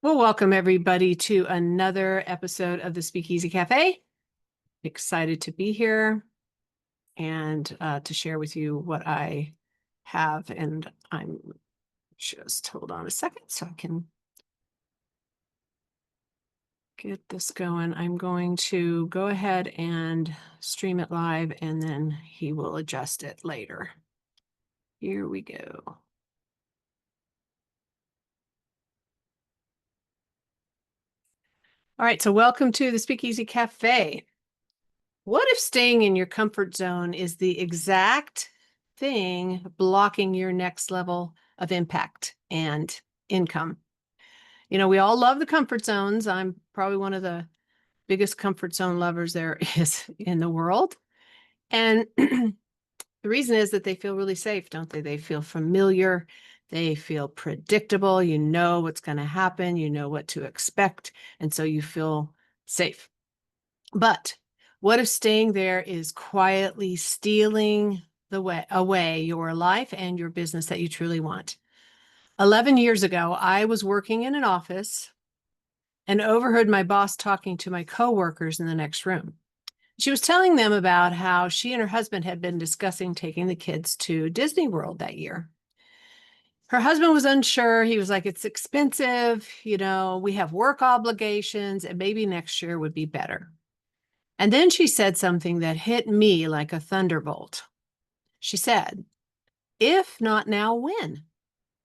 Well, welcome everybody to another episode of the Speakeasy Cafe. Excited to be here and to share with you what I have. And I'm just hold on a second so I can get this going. I'm going to go ahead and stream it live and then he will adjust it later. Here we go. All right, so welcome to the Speakeasy Cafe. What if staying in your comfort zone is the exact thing blocking your next level of impact and income? You know, we all love the comfort zones. I'm probably one of the biggest comfort zone lovers there is in the world. And the reason is that they feel really safe, don't they? They feel familiar. They feel predictable. You know what's going to happen. You know what to expect. And so you feel safe. But what if staying there is quietly stealing away your life and your business that you truly want? 11 years ago, I was working in an office and overheard my boss talking to my coworkers in the next room. She was telling them about how she and her husband had been discussing taking the kids to Disney World that year. Her husband was unsure. He was like, it's expensive. You know, we have work obligations and maybe next year would be better. And then she said something that hit me like a thunderbolt. She said, if not now, when?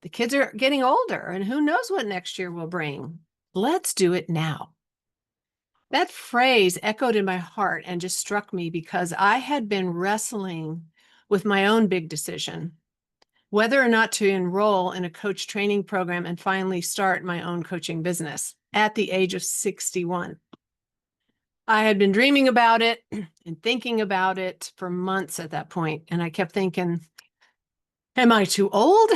The kids are getting older and who knows what next year will bring. Let's do it now. That phrase echoed in my heart and just struck me because I had been wrestling with my own big decision, whether or not to enroll in a coach training program and finally start my own coaching business at the age of 61. I had been dreaming about it and thinking about it for months at that point. And I kept thinking, am I too old?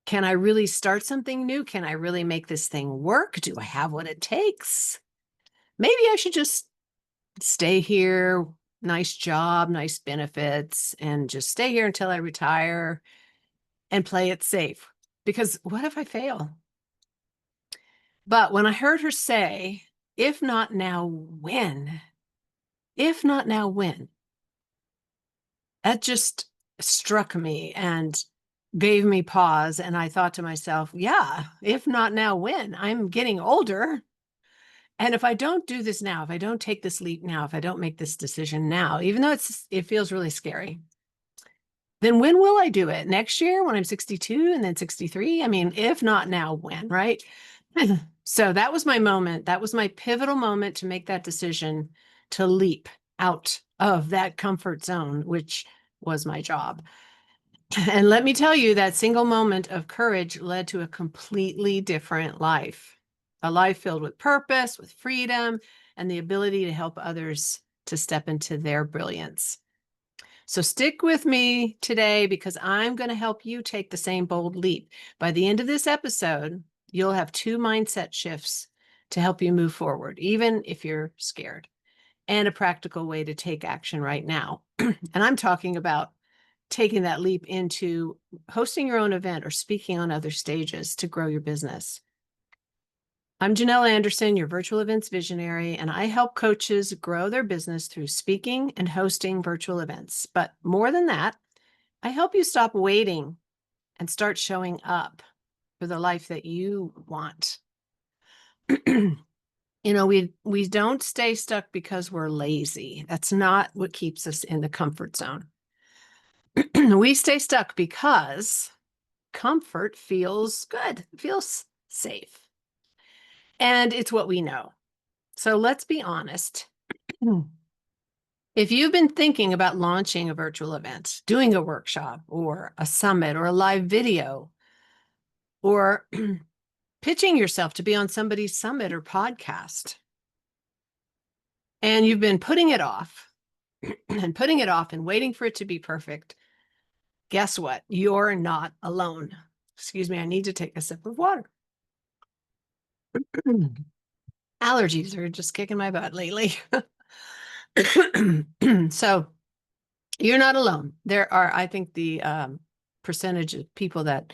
Can I really start something new? Can I really make this thing work? Do I have what it takes? Maybe I should just stay here, nice job, nice benefits, and just stay here until I retire and play it safe. Because what if I fail? But when I heard her say, if not now, when? If not now, when? That just struck me and gave me pause. And I thought to myself, yeah, if not now, when? I'm getting older. And if I don't do this now, if I don't take this leap now, if I don't make this decision now, even though it feels really scary, then when will I do it? Next year when I'm 62 and then 63? I mean, if not now, when, right? So that was my moment. That was my pivotal moment to make that decision to leap out of that comfort zone, which was my job. And let me tell you, that single moment of courage led to a completely different life, a life filled with purpose, with freedom, and the ability to help others to step into their brilliance. So stick with me today because I'm going to help you take the same bold leap. By the end of this episode, you'll have 2 mindset shifts to help you move forward, even if you're scared, and a practical way to take action right now. And I'm talking about taking that leap into hosting your own event or speaking on other stages to grow your business. I'm Janelle Anderson, your virtual events visionary, and I help coaches grow their business through speaking and hosting virtual events. But more than that, I help you stop waiting and start showing up for the life that you want. You know, we don't stay stuck because we're lazy. That's not what keeps us in the comfort zone. We stay stuck because comfort feels good, feels safe. And it's what we know. So let's be honest. If you've been thinking about launching a virtual event, doing a workshop or a summit or a live video, or pitching yourself to be on somebody's summit or podcast, and you've been putting it off and putting it off and waiting for it to be perfect, guess what? You're not alone. Excuse me, I need to take a sip of water. Allergies are just kicking my butt lately. So you're not alone. There are, I think the percentage of people that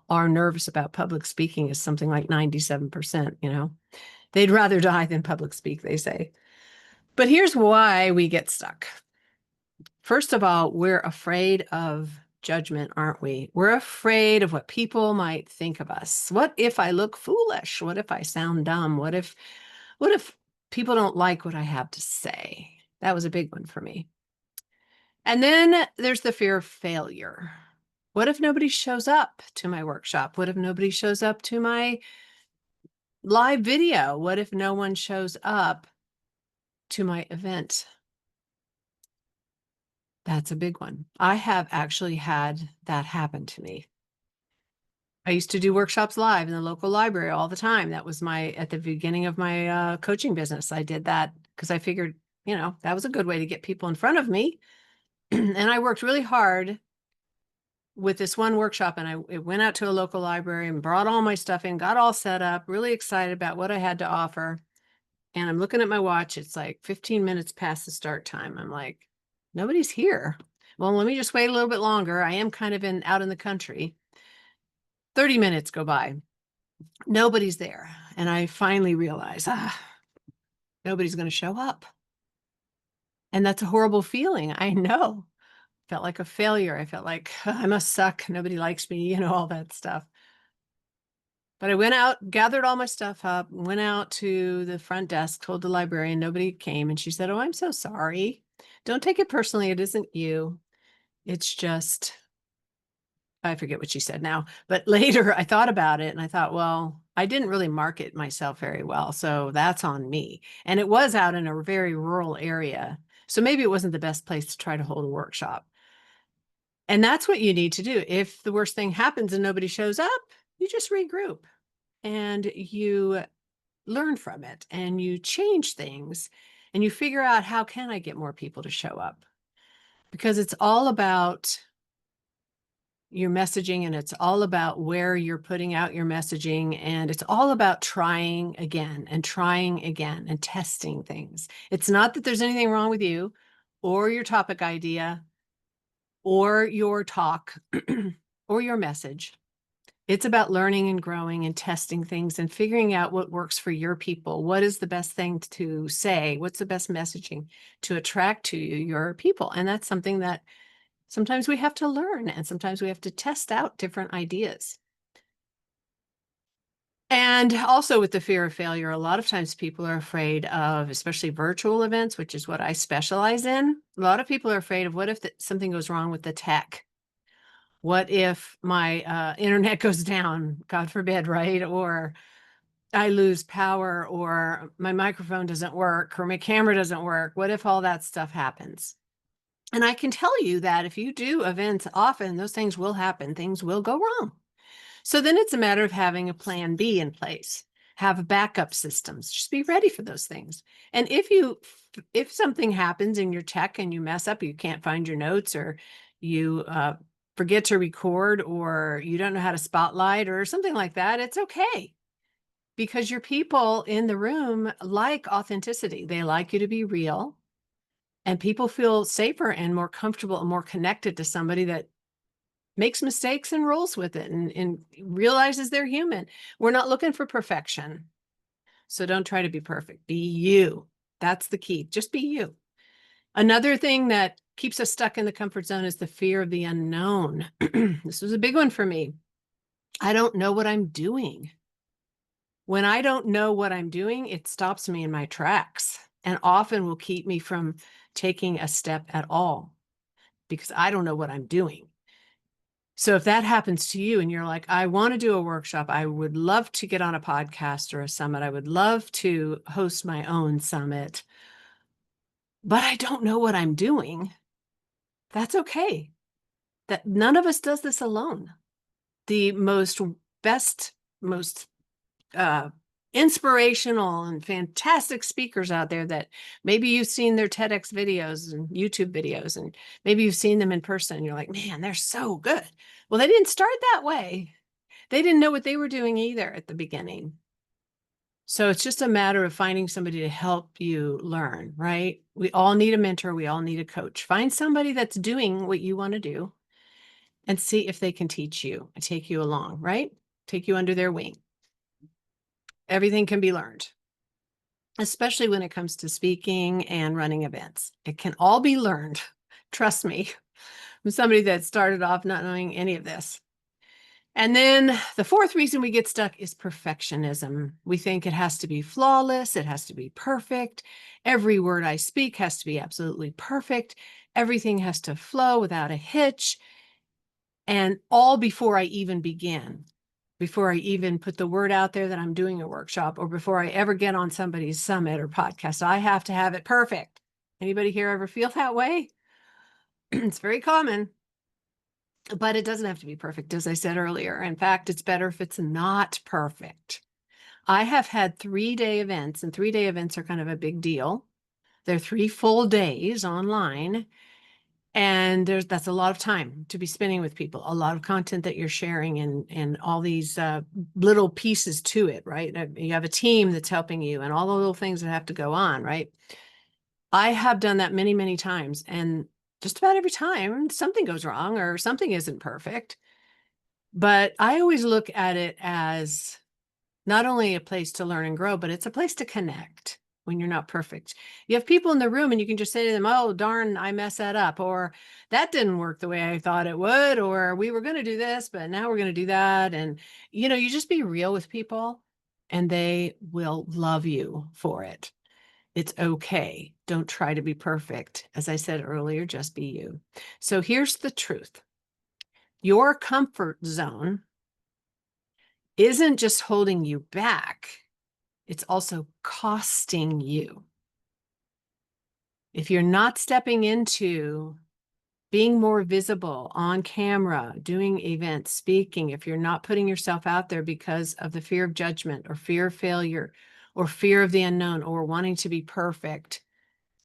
are nervous about public speaking is something like 97%, They'd rather die than public speak, they say. But here's why we get stuck. First of all, we're afraid of judgment, aren't we? We're afraid of what people might think of us. What if I look foolish? What if I sound dumb? What if people don't like what I have to say? That was a big one for me. And then there's the fear of failure. What if nobody shows up to my workshop? What if nobody shows up to my live video? What if no one shows up to my event? That's a big one. I have actually had that happen to me. I used to do workshops live in the local library all the time. That was at the beginning of my coaching business. I did that because I figured, that was a good way to get people in front of me. And I worked really hard with this one workshop, and I went out to a local library and brought all my stuff in, got all set up, really excited about what I had to offer. And I'm looking at my watch. It's like 15 minutes past the start time. I'm like, nobody's here. Well, let me just wait a little bit longer. I am kind of out in the country. 30 minutes go by. Nobody's there. And I finally realize, nobody's going to show up. And that's a horrible feeling. I know. Felt like a failure. I felt like I must suck. Nobody likes me, all that stuff. But I went out, gathered all my stuff up, went out to the front desk, told the librarian nobody came. And she said, "Oh, I'm so sorry. Don't take it personally. It isn't you. It's just," I forget what she said now. But later I thought about it and I thought, well, I didn't really market myself very well. So that's on me. And it was out in a very rural area. So maybe it wasn't the best place to try to hold a workshop. And that's what you need to do. If the worst thing happens and nobody shows up, you just regroup and you learn from it and you change things and you figure out, how can I get more people to show up? Because it's all about your messaging and it's all about where you're putting out your messaging, and it's all about trying again and testing things. It's not that there's anything wrong with you or your topic idea or your talk or your message. It's about learning and growing and testing things and figuring out what works for your people. What is the best thing to say? What's the best messaging to attract to you, your people? And that's something that sometimes we have to learn, and sometimes we have to test out different ideas. And also with the fear of failure, a lot of times people are afraid of, especially virtual events, which is what I specialize in. A lot of people are afraid of, what if something goes wrong with the tech? What if my internet goes down, God forbid, right? Or I lose power, or my microphone doesn't work, or my camera doesn't work. What if all that stuff happens? And I can tell you that if you do events often, those things will happen. Things will go wrong. So then it's a matter of having a plan B in place, have backup systems, just be ready for those things. And if something happens in your tech and you mess up, you can't find your notes, or you forget to record, or you don't know how to spotlight or something like that, it's okay. Because your people in the room like authenticity. They like you to be real. And people feel safer and more comfortable and more connected to somebody that makes mistakes and rolls with it and realizes they're human. We're not looking for perfection. So don't try to be perfect. Be you. That's the key. Just be you. Another thing that keeps us stuck in the comfort zone is the fear of the unknown. This was a big one for me. I don't know what I'm doing. When I don't know what I'm doing, it stops me in my tracks and often will keep me from taking a step at all, because I don't know what I'm doing. So if that happens to you and you're like, I want to do a workshop, I would love to get on a podcast or a summit, I would love to host my own summit, but I don't know what I'm doing, that's okay. That none of us does this alone. The most inspirational and fantastic speakers out there that maybe you've seen their TEDx videos and YouTube videos, and maybe you've seen them in person and you're like, man, they're so good. Well, they didn't start that way. They didn't know what they were doing either at the beginning. So it's just a matter of finding somebody to help you learn, right? We all need a mentor. We all need a coach. Find somebody that's doing what you want to do and see if they can teach you and take you along, right? Take you under their wing. Everything can be learned, especially when it comes to speaking and running events. It can all be learned. Trust me, I'm somebody that started off not knowing any of this. And then the fourth reason we get stuck is perfectionism. We think it has to be flawless. It has to be perfect. Every word I speak has to be absolutely perfect. Everything has to flow without a hitch. And all before I even begin, before I even put the word out there that I'm doing a workshop, or before I ever get on somebody's summit or podcast, I have to have it perfect. Anybody here ever feel that way? It's very common. But it doesn't have to be perfect, as I said earlier. In fact, it's better if it's not perfect. I have had 3-day events, and 3-day events are kind of a big deal. They're 3 full days online, and that's a lot of time to be spending with people, a lot of content that you're sharing, and all these little pieces to it, right? You have a team that's helping you, and all the little things that have to go on, right? I have done that many, many times, and just about every time something goes wrong or something isn't perfect. But I always look at it as not only a place to learn and grow, but it's a place to connect when you're not perfect. You have people in the room and you can just say to them, oh, darn, I messed that up. Or that didn't work the way I thought it would. Or we were going to do this, but now we're going to do that. And, you just be real with people and they will love you for it. It's okay. Don't try to be perfect. As I said earlier, just be you. So here's the truth. Your comfort zone isn't just holding you back, it's also costing you. If you're not stepping into being more visible on camera, doing events, speaking, if you're not putting yourself out there because of the fear of judgment or fear of failure or fear of the unknown or wanting to be perfect,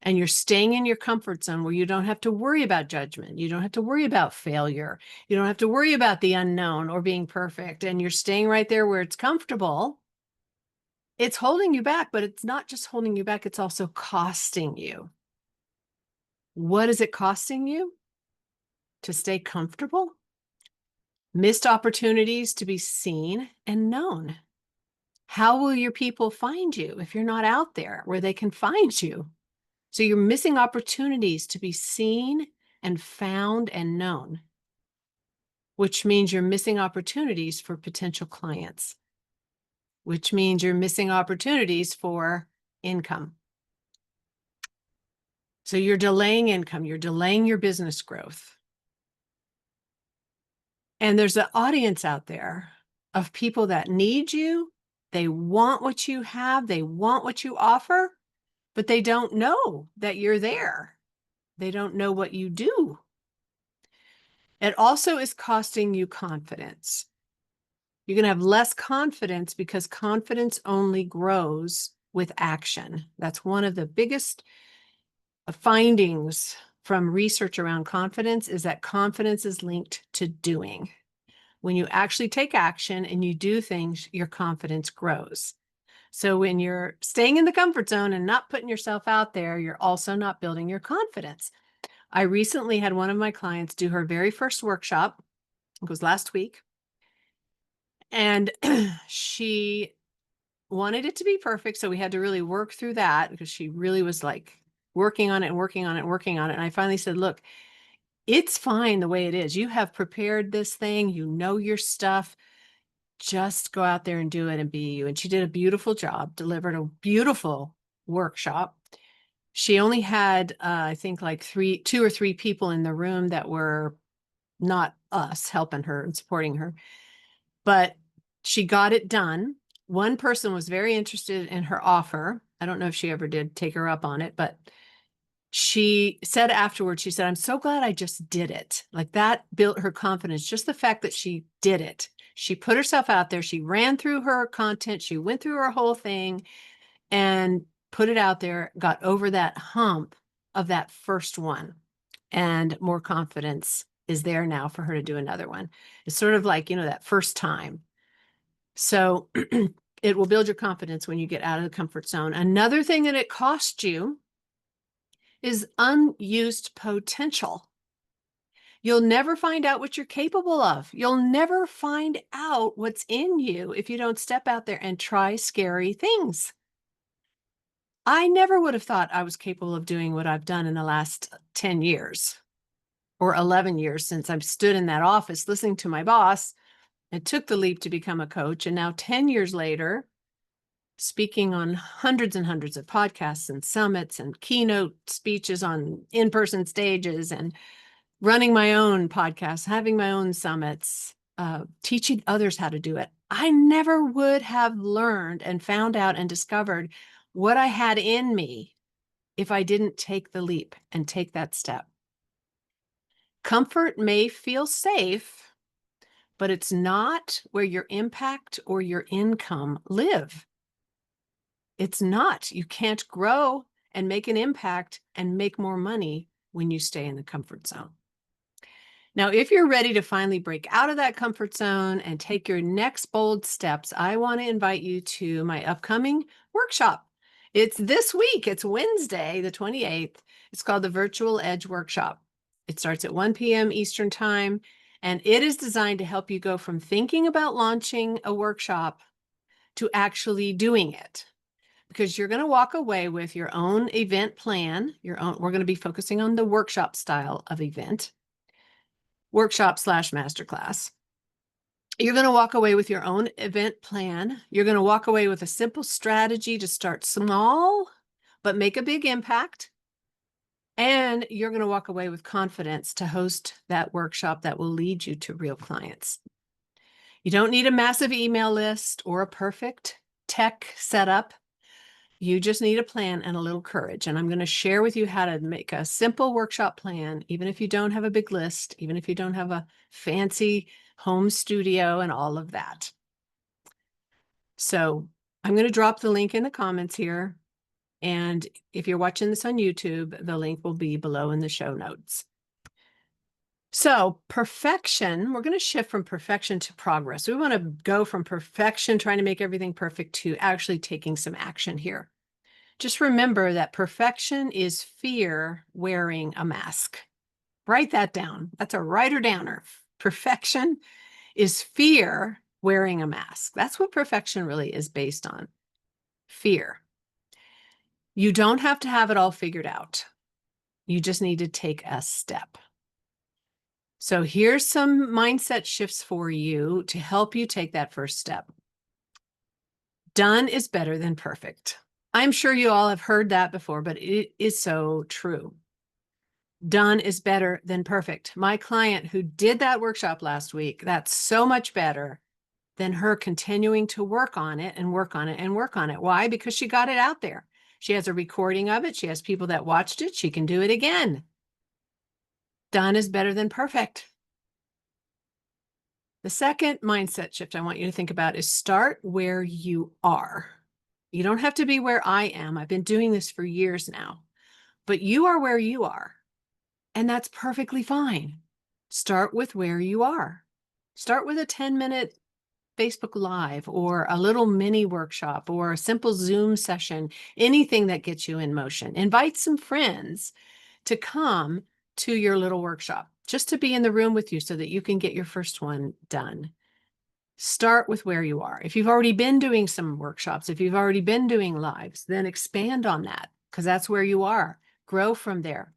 and you're staying in your comfort zone where you don't have to worry about judgment, you don't have to worry about failure, you don't have to worry about the unknown or being perfect, and you're staying right there where it's comfortable, it's holding you back. But it's not just holding you back, it's also costing you. What is it costing you? To stay comfortable? Missed opportunities to be seen and known. How will your people find you if you're not out there where they can find you? So you're missing opportunities to be seen and found and known, which means you're missing opportunities for potential clients, which means you're missing opportunities for income. So you're delaying income, you're delaying your business growth. And there's an audience out there of people that need you. They want what you have, they want what you offer, but they don't know that you're there. They don't know what you do. It also is costing you confidence. You're going to have less confidence because confidence only grows with action. That's one of the biggest findings from research around confidence, is that confidence is linked to doing. When you actually take action and you do things, your confidence grows. So when you're staying in the comfort zone and not putting yourself out there, you're also not building your confidence. I recently had one of my clients do her very first workshop. It was last week. And she wanted it to be perfect. So we had to really work through that because she really was like working on it and working on it and working on it. And I finally said, look, it's fine the way it is. You have prepared this thing. You know your stuff. Just go out there and do it and be you. And she did a beautiful job, delivered a beautiful workshop. She only had, I think, like 2 or 3 people in the room that were not us helping her and supporting her, but she got it done. One person was very interested in her offer. I don't know if she ever did take her up on it, but she said afterwards, she said, I'm so glad I just did it. Like that built her confidence. Just the fact that she did it. She put herself out there. She ran through her content. She went through her whole thing and put it out there, got over that hump of that first one, and more confidence is there now for her to do another one. It's sort of like, that first time. So it will build your confidence when you get out of the comfort zone. Another thing that it costs you is unused potential. You'll never find out what you're capable of. You'll never find out what's in you if you don't step out there and try scary things. I never would have thought I was capable of doing what I've done in the last 10 years or 11 years since I've stood in that office listening to my boss and took the leap to become a coach. And now 10 years later, speaking on hundreds and hundreds of podcasts and summits and keynote speeches on in-person stages and running my own podcast, having my own summits, teaching others how to do it. I never would have learned and found out and discovered what I had in me if I didn't take the leap and take that step. Comfort may feel safe, but it's not where your impact or your income live. It's not. You can't grow and make an impact and make more money when you stay in the comfort zone. Now, if you're ready to finally break out of that comfort zone and take your next bold steps, I want to invite you to my upcoming workshop. It's this week. It's Wednesday, the 28th. It's called the Virtual Edge Workshop. It starts at 1 p.m. Eastern Time, and it is designed to help you go from thinking about launching a workshop to actually doing it. Because you're going to walk away with your own event plan, we're going to be focusing on the workshop style of event. Workshop/masterclass. You're going to walk away with your own event plan. You're going to walk away with a simple strategy to start small, but make a big impact. And you're going to walk away with confidence to host that workshop that will lead you to real clients. You don't need a massive email list or a perfect tech setup. You just need a plan and a little courage. And I'm going to share with you how to make a simple workshop plan, even if you don't have a big list, even if you don't have a fancy home studio and all of that. So I'm going to drop the link in the comments here. And if you're watching this on YouTube, the link will be below in the show notes. So perfection, we're going to shift from perfection to progress. We want to go from perfection, trying to make everything perfect, to actually taking some action here. Just remember that perfection is fear wearing a mask. Write that down. That's a writer downer. Perfection is fear wearing a mask. That's what perfection really is based on. Fear. You don't have to have it all figured out. You just need to take a step. So here's some mindset shifts for you to help you take that first step. Done is better than perfect. I'm sure you all have heard that before, but it is so true. Done is better than perfect. My client who did that workshop last week, that's so much better than her continuing to work on it and work on it and work on it. Why? Because she got it out there. She has a recording of it. She has people that watched it. She can do it again. Done is better than perfect. The second mindset shift I want you to think about is start where you are. You don't have to be where I am. I've been doing this for years now, but you are where you are, and that's perfectly fine. Start with where you are. Start with a 10-minute Facebook Live or a little mini workshop or a simple Zoom session, anything that gets you in motion. Invite some friends to come to your little workshop, just to be in the room with you so that you can get your first one done. Start with where you are. If you've already been doing some workshops, if you've already been doing lives, then expand on that because that's where you are. Grow from there.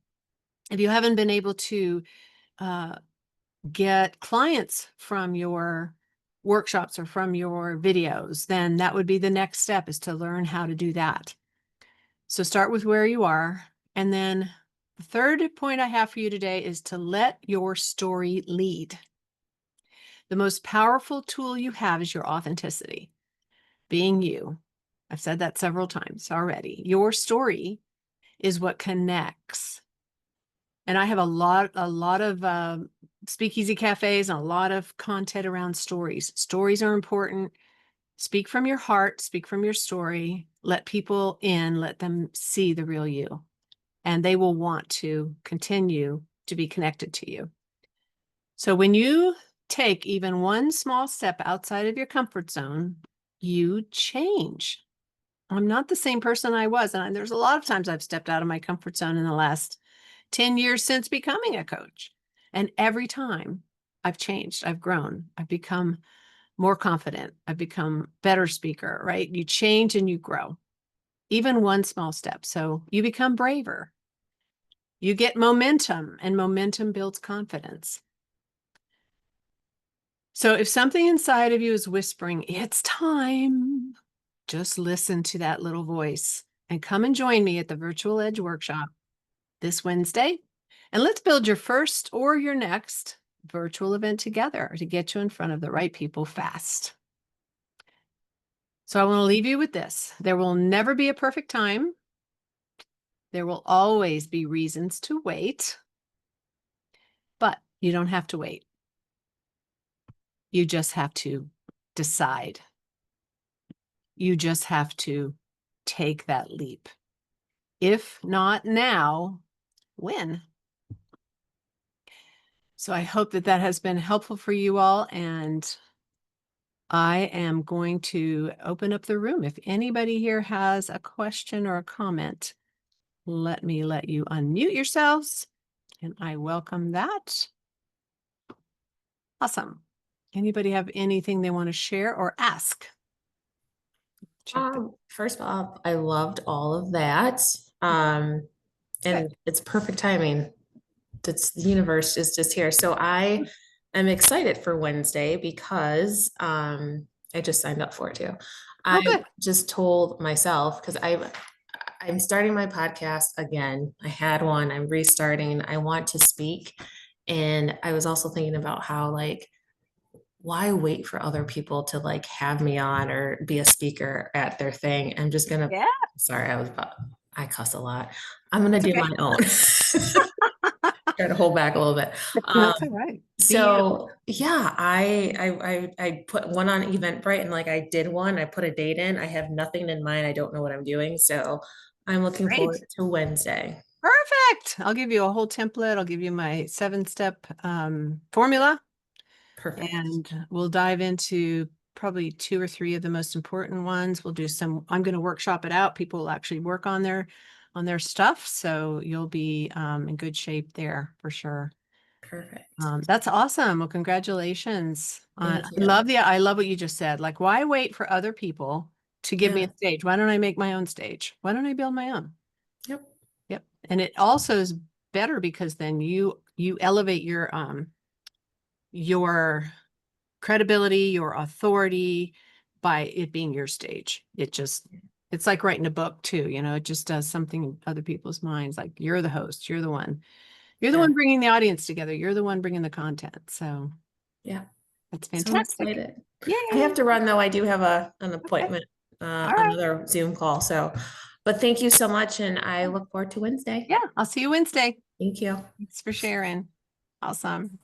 If you haven't been able to get clients from your workshops or from your videos, then that would be the next step, is to learn how to do that. So start with where you are. And then the third point I have for you today is to let your story lead. The most powerful tool you have is your authenticity, being you. I've said that several times already. Your story is what connects. And I have a lot of speakeasy cafes and a lot of content around stories. Stories are important. Speak from your heart, speak from your story, let people in, let them see the real you, and they will want to continue to be connected to you. So when you take even one small step outside of your comfort zone, you change. I'm not the same person I was. And there's a lot of times I've stepped out of my comfort zone in the last 10 years since becoming a coach. And every time I've changed, I've grown, I've become more confident, I've become better speaker, right? You change and you grow, even one small step. So you become braver. You get momentum, and momentum builds confidence. So if something inside of you is whispering, it's time, just listen to that little voice and come and join me at the Virtual Edge Workshop this Wednesday. And let's build your first or your next virtual event together to get you in front of the right people fast. So I want to leave you with this. There will never be a perfect time. There will always be reasons to wait, but you don't have to wait. You just have to decide. You just have to take that leap. If not now, when? So I hope that that has been helpful for you all. And I am going to open up the room. If anybody here has a question or a comment, let you unmute yourselves. And I welcome that. Awesome. Anybody have anything they want to share or ask? First off, I loved all of that. And Good. it's perfect timing. The universe is just here. So I am excited for Wednesday because I just signed up for it too. Oh, I good. just told myself because I'm starting my podcast again. I had one, I'm restarting. I want to speak. And I was also thinking about how like why wait for other people to like have me on or be a speaker at their thing? I'm just gonna, Yeah, sorry, I cuss a lot. I'm gonna it's do okay. my own. Try to hold back a little bit. That's all right. Be you. So yeah, I put one on Eventbrite and like I did one. I put a date in. I have nothing in mind. I don't know what I'm doing. So I'm looking forward Great. to Wednesday. Perfect. I'll give you a whole template. I'll give you my 7-step formula, Perfect. and we'll dive into probably 2 or 3 of the most important ones. We'll do some, I'm going to workshop it out. People will actually work on their stuff. So you'll be in good shape there for sure. Perfect. That's awesome. Well, congratulations. Thank you. I love what you just said. Like, why wait for other people to give me Yeah. a stage? Why don't I make my own stage? Why don't I build my own? Yep. Yep. And it also is better because then you elevate your credibility, your authority by it being your stage. It's like writing a book too, it just does something in other people's minds. Like you're the host, you're the one. You're the Yeah. one bringing the audience together. You're the one bringing the content. So Yeah. that's So I'm fantastic. excited. I have Yay. to run though. I do have an Okay. appointment, All right. another Zoom call. So, but thank you so much, and I look forward to Wednesday. Yeah. I'll see you Wednesday. Thank you. Thanks for sharing. Awesome.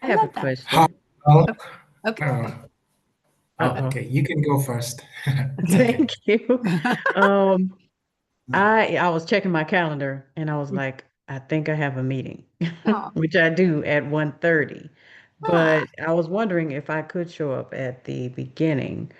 I I have a love that. question. Hello. Okay. Okay. Uh-oh. Okay, you can go first. Okay. Thank you. Um, I was checking my calendar and I was like, I think I have a meeting, Oh, which I do at 1:30. ah. But I was wondering if I could show up at the beginning.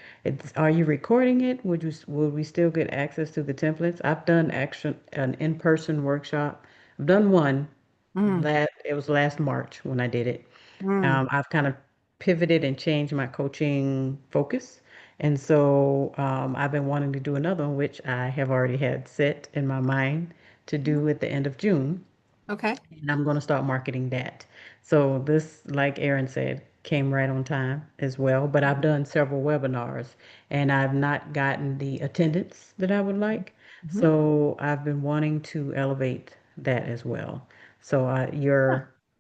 Are you recording it? Would we still get access to the templates? I've done an in-person workshop. I've done one. Mm, It was last March when I did it. mm. I've kind of pivoted and changed my coaching focus. And so I've been wanting to do another one, which I have already had set in my mind to do at the end of June. Okay. And I'm going to start marketing that. So this, like Erin said, came right on time as well. But I've done several webinars and I've not gotten the attendance that I would like. Mhm. So I've been wanting to elevate that as well. So Huh.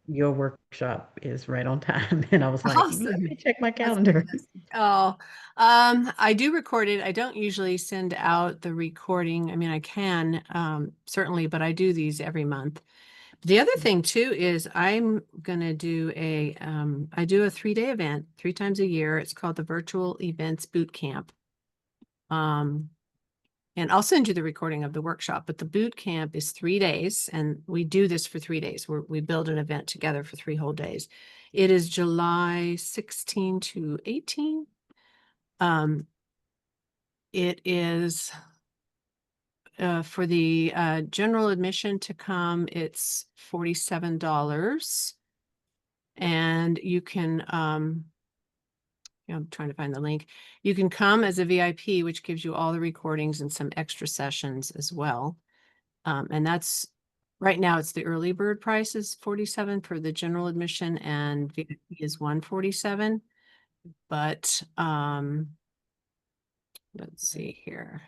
your workshop is right on time. And I was like, let Awesome. me check my That's calendar. fantastic. Oh, I do record it. I don't usually send out the recording. I mean, I can, certainly, but I do these every month. The other thing too is I'm gonna do I do a 3-day event 3 times a year. It's called the Virtual Events Boot Camp. Um, and I'll send you the recording of the workshop, but the boot camp is 3 days, and we do this for 3 days. We build an event together for 3 whole days. It is July 16 to 18. Um, it is for the general admission to come, it's $47. And you can, I'm trying to find the link. You can come as a VIP, which gives you all the recordings and some extra sessions as well. And that's right now it's the early bird price is 47 for the general admission, and VIP is 147. But let's see here.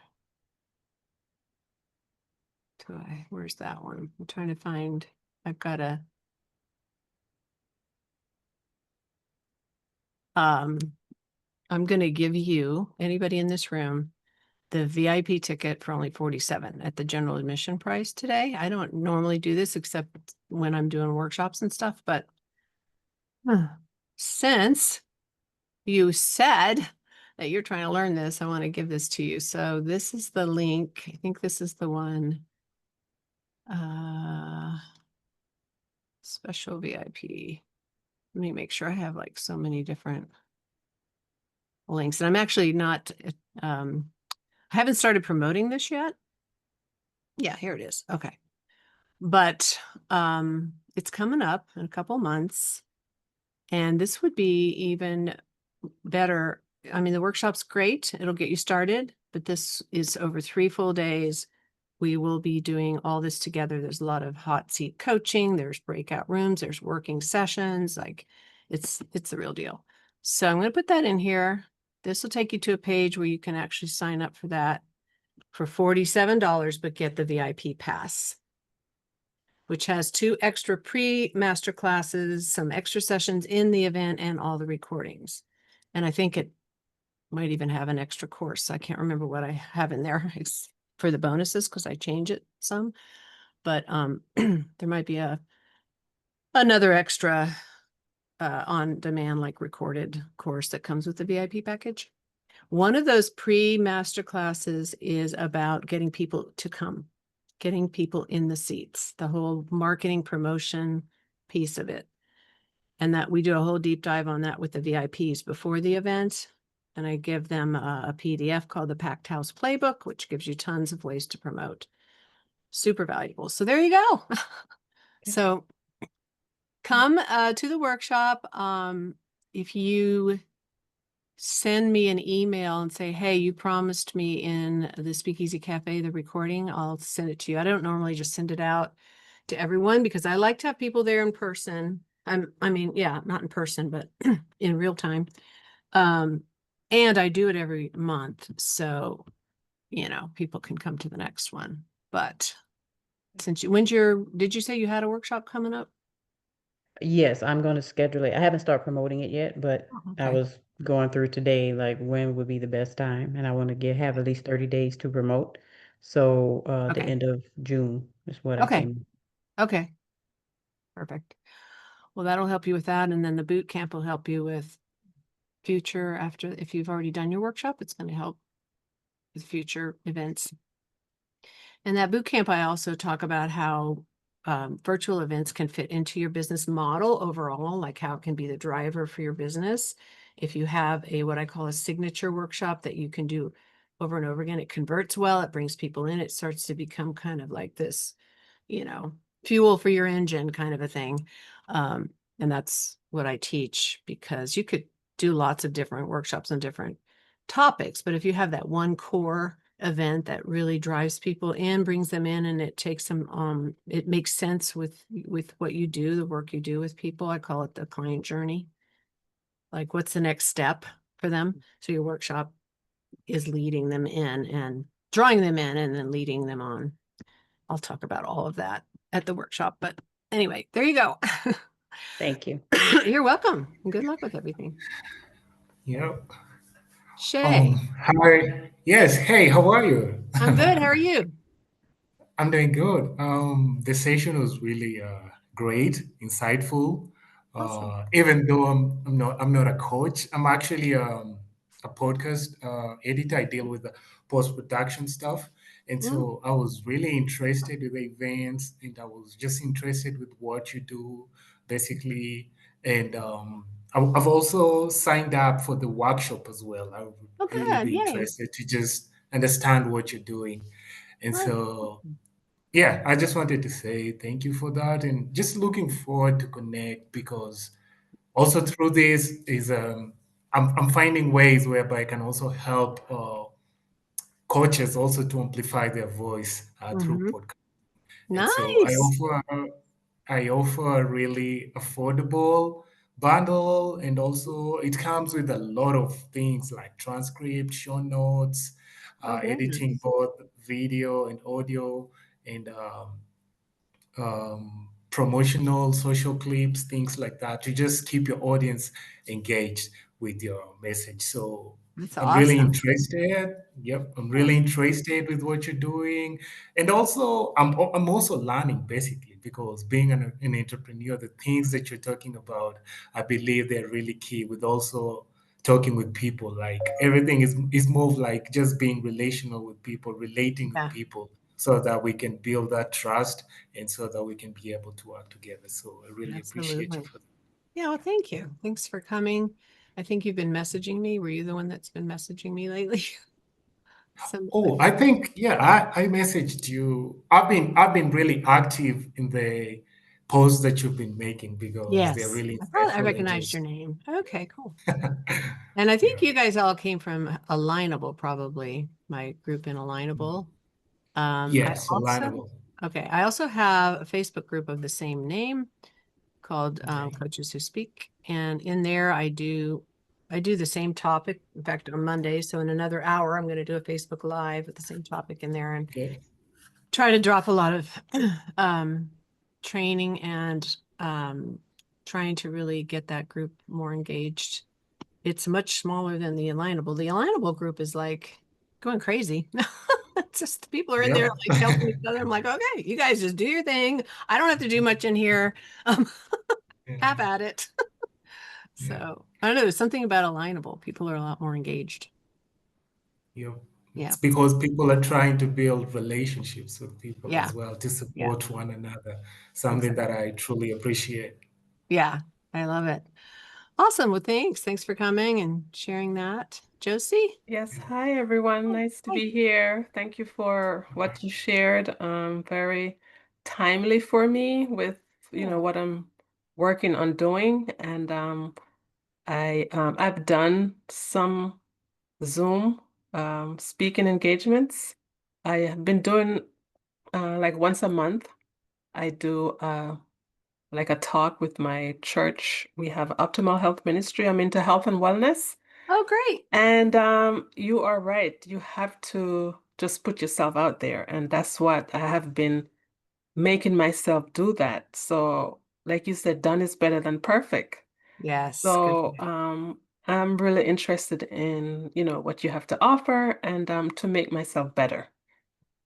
Where's that one? I'm trying to find, I've got a I'm going to give you, anybody in this room, the VIP ticket for only 47 at the general admission price today. I don't normally do this except when I'm doing workshops and stuff, but since you said that you're trying to learn this, I want to give this to you. So this is the link. I think this is the one. Special VIP. Let me make sure I have like so many different links. And I'm actually not, I haven't started promoting this yet. Yeah, here it is. Okay. But it's coming up in a couple months. And this would be even better. I mean, the workshop's great. It'll get you started, but this is over 3 full days. We will be doing all this together. There's a lot of hot seat coaching. There's breakout rooms. There's working sessions. Like it's the real deal. So I'm going to put that in here. This will take you to a page where you can actually sign up for that for $47, but get the VIP pass, which has 2 extra pre-master classes, some extra sessions in the event, and all the recordings. And I think it might even have an extra course. I can't remember what I have in there. It's for the bonuses because I change it some, but there might be another extra on demand, like recorded course that comes with the VIP package. One of those pre-master classes is about getting people to come, getting people in the seats, the whole marketing promotion piece of it. And that we do a whole deep dive on that with the VIPs before the event. And I give them a PDF called the Packed House Playbook, which gives you tons of ways to promote. Super valuable. So there you go. So come to the workshop. If you send me an email and say, hey, you promised me in the Speakeasy Cafe, the recording, I'll send it to you. I don't normally just send it out to everyone because I like to have people there in person. I mean, yeah, not in person, but in real time. And I do it every month. So, people can come to the next one. But since did you say you had a workshop coming up? Yes, I'm going to schedule it. I haven't started promoting it yet, but I Okay. was going through today, like when would be the best time, and I want to have at least 30 days to promote. So the Okay. end of June is what I Okay. came. Okay. Perfect. Well, that'll help you with that. And then the boot camp will help you with future after, if you've already done your workshop, it's going to help with future events. And that boot camp, I also talk about how virtual events can fit into your business model overall, like how it can be the driver for your business. If you have what I call a signature workshop that you can do over and over again, it converts well, it brings people in, it starts to become kind of like this, fuel for your engine kind of a thing. And that's what I teach, because you could do lots of different workshops on different topics, but if you have that one core event that really drives people in, brings them in, and it takes them, it makes sense with what you do, the work you do with people. I call it the client journey. Like, what's the next step for them? So your workshop is leading them in and drawing them in and then leading them on. I'll talk about all of that at the workshop, but anyway, there you go. Thank you. You're welcome. Good luck with everything. Yep. Shay, Hi. Yes. Hey, how are you? I'm good. How are you? I'm doing good. The session was really great, insightful. Awesome. Even though I'm not a coach, I'm actually a podcast editor. I deal with the post-production stuff. And Mm, so I was really interested with the events, and I was just interested with what you do, basically. And I've also signed up for the workshop as well. I would oh, really good. be Yay. interested to just understand what you're doing. And Well, so, yeah, I just wanted to say thank you for that, and just looking forward to connect, because also through this is I'm finding ways whereby I can also help coaches also to amplify their voice through mhm. podcast. And so Nice. I offer a really affordable bundle, and also it comes with a lot of things like transcript, show notes, Oh, editing goodness. both video and audio, and promotional social clips, things like that, to just keep your audience engaged with your message. So That's I'm really awesome. interested. Yep, I'm Yeah. really interested with what you're doing, and also I'm also learning basically, because being an entrepreneur, the things that you're talking about, I believe they're really key. With also talking with people, like everything is more of like just being relational with people, relating with Yeah, people, so that we can build that trust, and so that we can be able to work together. So I really appreciate you absolutely. for that. Yeah, well, thank you. Thanks for coming. I think you've been messaging me. Were you the one that's been messaging me lately? Some, Oh, I think, yeah, I messaged you. I've been really active in the posts that you've been making, because they're yes, really I thought I insightful and recognized your just name. Okay, cool. And I think yeah. you guys all came from Alignable, probably my group in Alignable. I Yes, also, alignable. okay, I also have a Facebook group of the same name called Okay. Coaches Who Speak, and in there I do the same topic. In fact, on Monday, so in another hour, I'm going to do a Facebook Live with the same topic in there, and Okay. try to drop a lot of um, training and trying to really get that group more engaged. It's much smaller than the Alignable. The Alignable group is like going crazy. It's just people are in there Yep. like helping each other. I'm like, okay, you guys just do your thing. I don't have to do much in here. Um, Yeah. have at it. Yeah. So I don't know. There's something about Alignable. People are a lot more engaged. Yep. Yeah. It's because people are trying to build relationships with people Yeah. as well, to Yeah. support one another, something Exactly. that I truly appreciate. Yeah. I love it. Awesome. Well, thanks. Thanks for coming and sharing that. Josie? Yes, hi everyone. Oh, Nice to hi. be here. Thank you for what you shared. Very timely for me with, Yeah. what I'm working on doing. And I've done some Zoom speaking engagements. I have been doing like once a month. I do like a talk with my church. We have Optimal Health Ministry. I'm into health and wellness. Oh, great. And you are right. You have to just put yourself out there. And that's what I have been making myself do that. So, like you said, done is better than perfect. Yes. Good. So, I'm really interested in, what you have to offer and to make myself better.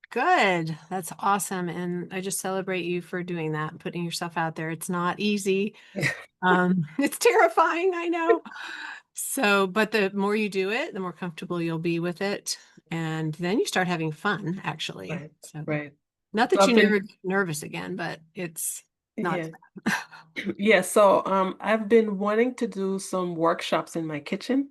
Good. That's awesome. And I just celebrate you for doing that, putting yourself out there. It's not easy. It's terrifying, I know. So, but the more you do it, the more comfortable you'll be with it. And then you start having fun, actually. Right, So, right. not So that I've you never been, get nervous again, but it's not. yeah, yeah. So I've been wanting to do some workshops in my kitchen.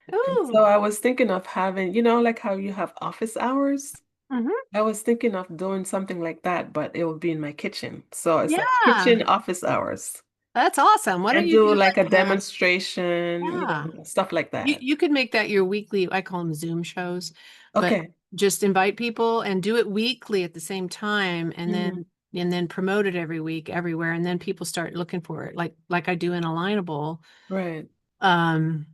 And so Oh, I was thinking of having, like how you have office hours. hmm. I was thinking of doing something like that, but it will be in my kitchen. So it's like Yeah, kitchen office hours. that's awesome. Why don't And you do do like a like, demonstration, yeah. stuff like that. You could make that your weekly, I call them Zoom shows, but Okay. just invite people and do it weekly at the same time, and Mhm. then promote it every week everywhere, and then people start looking for it, like I do in Alignable. Right. Um,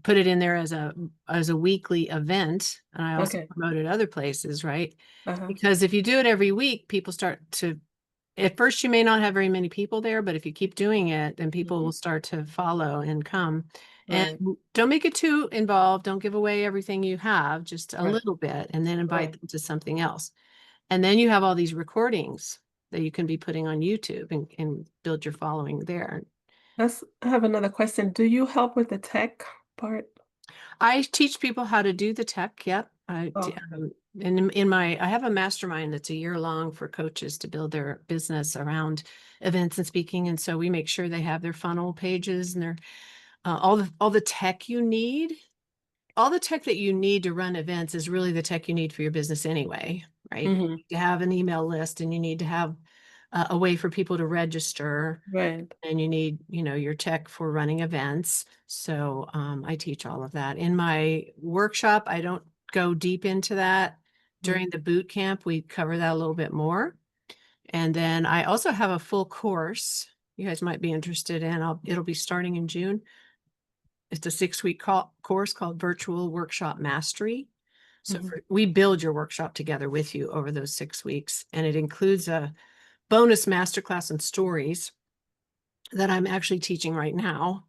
put it in there as a weekly event, and I also Okay. promote it other places, right? Uh-huh. Because if you do it every week, people start to, at first you may not have very many people there, but if you keep doing it, then people will Mhm. start to follow and come. And Right. don't make it too involved. Don't give away everything you have, just a Right. little bit, and then invite Right. them to something else. And then you have all these recordings that you can be putting on YouTube and build your following there. I have another question. Do you help with the tech part? I teach people how to do the tech. Yep. Okay. And in my, I have a mastermind that's a year long for coaches to build their business around events and speaking. And so we make sure they have their funnel pages and their, all the tech you need. All the tech that you need to run events is really the tech you need for your business anyway. right? Mhm. You need to have an email list, and you need to have a way for people to register, Right. and you need, your tech for running events. So I teach all of that. In my workshop, I don't go deep into that. During the boot camp, we cover that a little bit more. And then I also have a full course you guys might be interested in. It'll be starting in June. It's a 6-week course called Virtual Workshop Mastery. So Mhm. we build your workshop together with you over those 6 weeks. And it includes a bonus masterclass in stories that I'm actually teaching right now.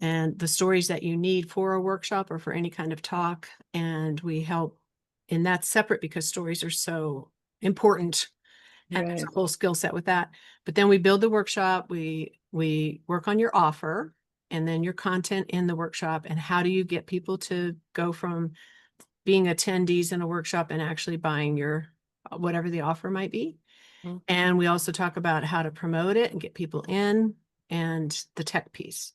And the stories that you need for a workshop or for any kind of talk. And we help, and that's separate because stories are so important. And there's Right. a whole skill set with that. But then we build the workshop, we work on your offer and then your content in the workshop, and how do you get people to go from being attendees in a workshop and actually buying your whatever the offer might be. Mhm. And we also talk about how to promote it and get people in, and the tech piece.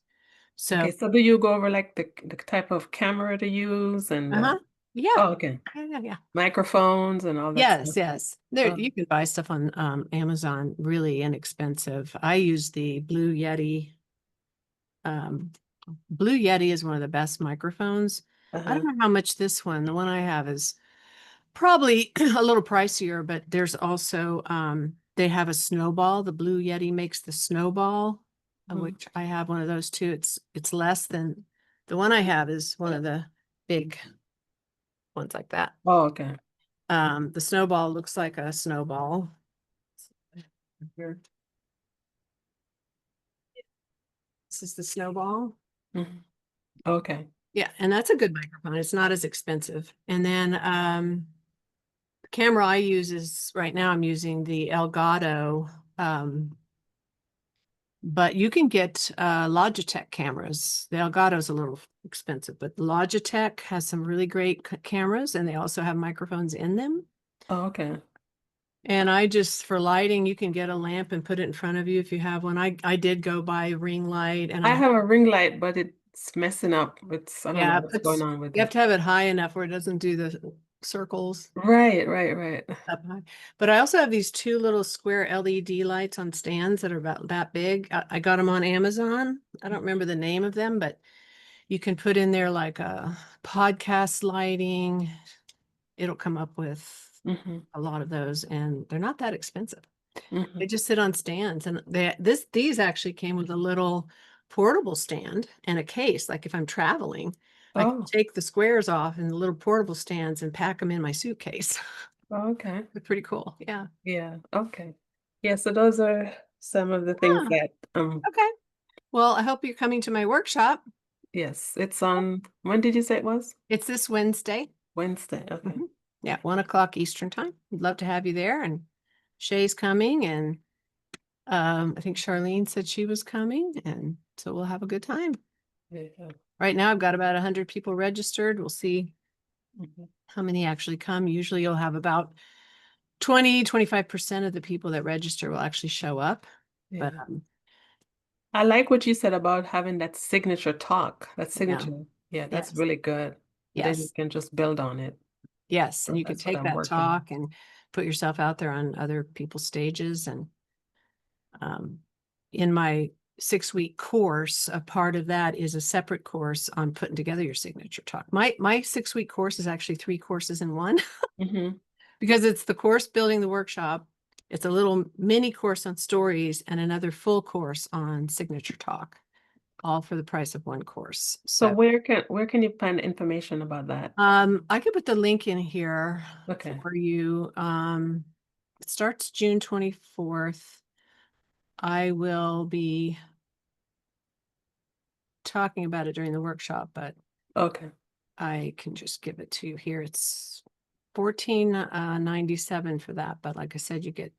So, Okay, so do you go over like the type of camera to use and yeah, oh, okay, yeah. microphones and all that Yes, stuff? yes. There, Oh. you can buy stuff on Amazon, really inexpensive. I use the Blue Yeti. Blue Yeti is one of the best microphones. I Uh-huh. don't know how much this one, the one I have, is probably a little pricier, but there's also they have a snowball. The Blue Yeti makes the snowball, of Mhm. which I have one of those too. It's less than the one I have is one of the big ones like that. Oh, okay. The snowball looks like a snowball. Here. This is the snowball. Mhm. Okay. Yeah, and that's a good microphone. It's not as expensive. And then the camera I use is right now I'm using the Elgato. But you can get Logitech cameras. The Elgato is a little expensive, but Logitech has some really great cameras, and they also have microphones in them. Oh, okay. And I just, for lighting, you can get a lamp and put it in front of you if you have one. I did go buy a ring light, and I have a ring light, but it's messing up. I don't know yeah, what's going on with you have it. to have it high enough where it doesn't do the circles Right, right, right. up high. But I also have these 2 little square LED lights on stands that are about that big. I got them on Amazon. I don't remember the name of them, but you can put in there like a podcast lighting. It'll come up with Mm-hmm. a lot of those, and they're not that expensive. Mm-hmm. They just sit on stands, and these actually came with a little portable stand and a case. Like if I'm traveling, I can Oh, take the squares off and the little portable stands and pack them in my suitcase. okay. They're pretty cool. Yeah. Yeah, okay. Yeah, so those are some of the things Ah, that okay. Well, I hope you're coming to my workshop. yes, it's on when did you say it was? It's this Wednesday. Wednesday. Okay. Mhm. Yeah, 1 o'clock Eastern time. We'd love to have you there. And Shay's coming, and I think Charlene said she was coming, and so we'll have a good time. Yeah. Right now, I've got about 100 people registered. We'll see Mhm. how many actually come. Usually you'll have about 25% of the people that register will actually show up. But Yeah. I like what you said about having that signature talk. That yeah, signature. Yeah, that's yes, really good. Then you yes, can just build on it. yes. And So you can that's what take I'm that working on. talk and put yourself out there on other people's stages. And um, in my 6-week course, a part of that is a separate course on putting together your signature talk. My 6-week course is actually 3 courses in one Mm-hmm. because it's the course building the workshop. It's a little mini course on stories and another full course on signature talk, all for the price of one course. So So where can you find information about that? I could put the link in here Okay. for you. It starts June 24th. I will be talking about it during the workshop, but Okay. I can just give it to you here. It's $14.97 for that. But like I said, you get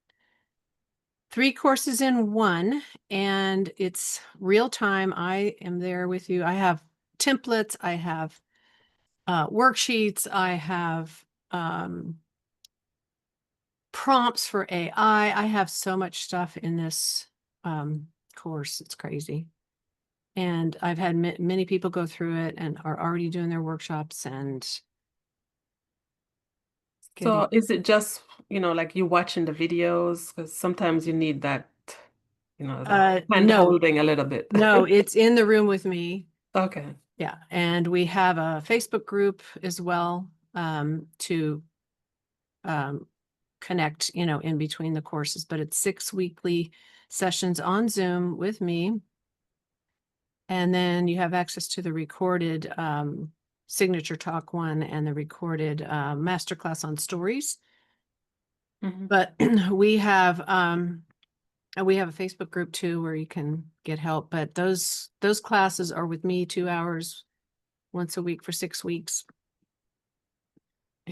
3 courses in one, and it's real time. I am there with you. I have templates. I have worksheets. I have prompts for AI. I have so much stuff in this course. It's crazy. And I've had many people go through it and are already doing their workshops. And So is it just, like you watching the videos? Because sometimes you need that, that hand No, holding a little bit. no, it's in the room with me. Okay. Yeah, and we have a Facebook group as well, to connect, in between the courses, but it's 6 weekly sessions on Zoom with me. And then you have access to the recorded signature talk one and the recorded masterclass on stories. Mhm. But we have a Facebook group too where you can get help. But those classes are with me 2 hours once a week for 6 weeks.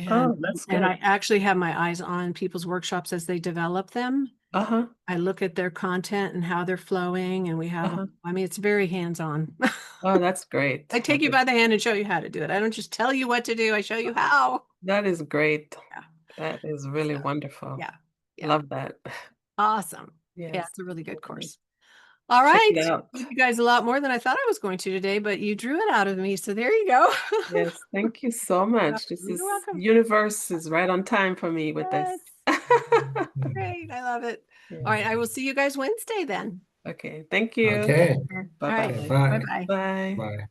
Oh, that's And good. I actually have my eyes on people's workshops as they develop them. Uh-huh. I look at their content and how they're flowing, and we have, Uh-huh. I mean, it's very hands-on. Oh, that's great. I take you by the hand and show you how to do it. I don't just tell you what to do. I show you how. That is great. Yeah. That is really So, wonderful. yeah. Yeah. Love that. Awesome. Yeah, Yes. it's a really good definitely. course. All Check right. it out. You guys a lot more than I thought I was going to today, but you drew it out of me. So there you go. Yes, thank you so much. This You're is welcome. universe is right on time for me with this. Great. I love it. Yeah. All right. I will see you guys Wednesday then. Okay, thank you. Okay. All Bye-bye. right. Okay, bye. Bye-bye. Bye. Bye.